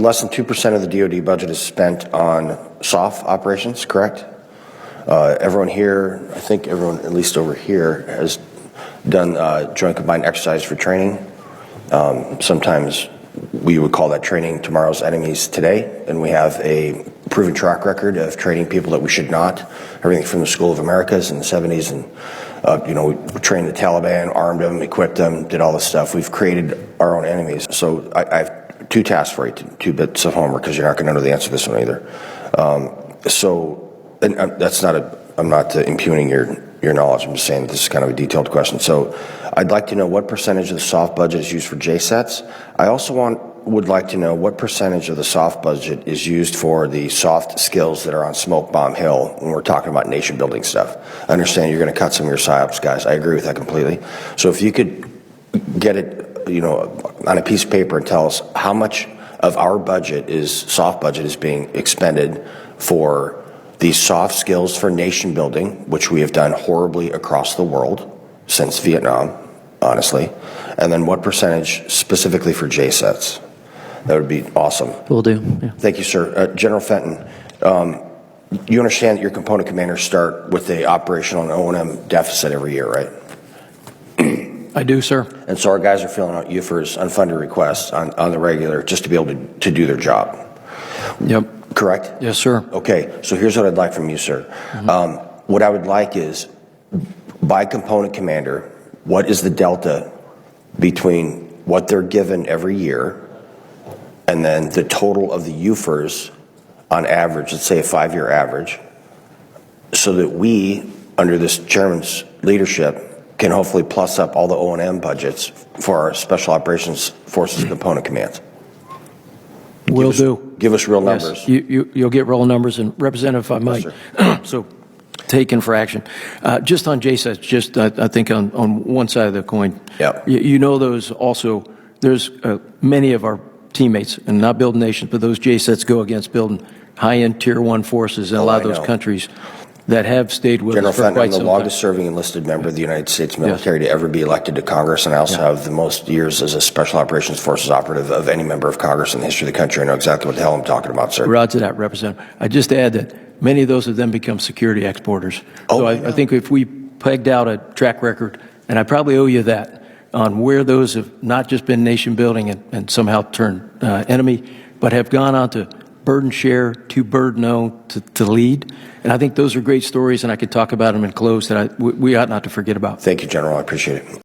less than 2% of the DoD budget is spent on SOF operations, correct? Everyone here, I think everyone at least over here, has done Joint Combined Exercise for training. Sometimes we would call that training tomorrow's enemies today, and we have a proven track record of training people that we should not. Everything from the School of Americas in the 70s, and we trained the Taliban, armed them, equipped them, did all this stuff. We've created our own enemies. So I have two tasks for you, two bits of homework, because you're not going to know the answer to this one either. I'm not impugning your knowledge. I'm just saying this is kind of a detailed question. So I'd like to know what percentage of the SOF budget is used for JSATs. I also would like to know what percentage of the SOF budget is used for the soft skills that are on Smoke Bomb Hill when we're talking about nation building stuff. I understand you're going to cut some of your PSYOPs, guys. I agree with that completely. So if you could get it, on a piece of paper and tell us how much of our soft budget is being expended for these soft skills for nation building, which we have done horribly across the world since Vietnam, honestly, and then what percentage specifically for JSATs. That would be awesome. Will do. Yeah. Thank you, sir. General Fenton, you understand that your component commanders start with the operational and O&M deficit every year, right? I do, sir. And so our guys are filling out UFER's unfunded requests on the regular just to be able to do their job. Yep. Correct? Yes, sir. Okay, so here's what I'd like from you, sir. Mm-hmm. What I would like is, by component commander, what is the delta between what they're given every year and then the total of the UFERs on average, let's say a 5-year average, so that we, under this chairman's leadership, can hopefully plus up all the O&M budgets for our Special Operations Forces component commands. Will do. Give us real numbers. Yes, you'll get real numbers, and Representative, if I might. Yes, so, take infraction. Just on JSATs, I think on one side of the coin. Yeah. You know those also. There's many of our teammates, and not building nations, but those JSATs go against building high-end Tier 1 forces in a lot of those countries that have stayed with us for General quite Fenton, I'm some the time. longest serving enlisted member of the United States military to ever be elected to Congress, and I also have the most years as a Special Operations Forces operative of any member of Congress in the history of the country. I know exactly what the hell I'm talking about, sir. Roger that, Representative. I just add that many of those have then become security exporters. So I think if we pegged out a track record, and I probably owe you that, on where those have not just been nation building and somehow turned enemy, but have gone on to burden share, to burden own, to lead. And I think those are great stories, and I could talk about them in close that we ought not to forget about. Thank you, General. I appreciate it.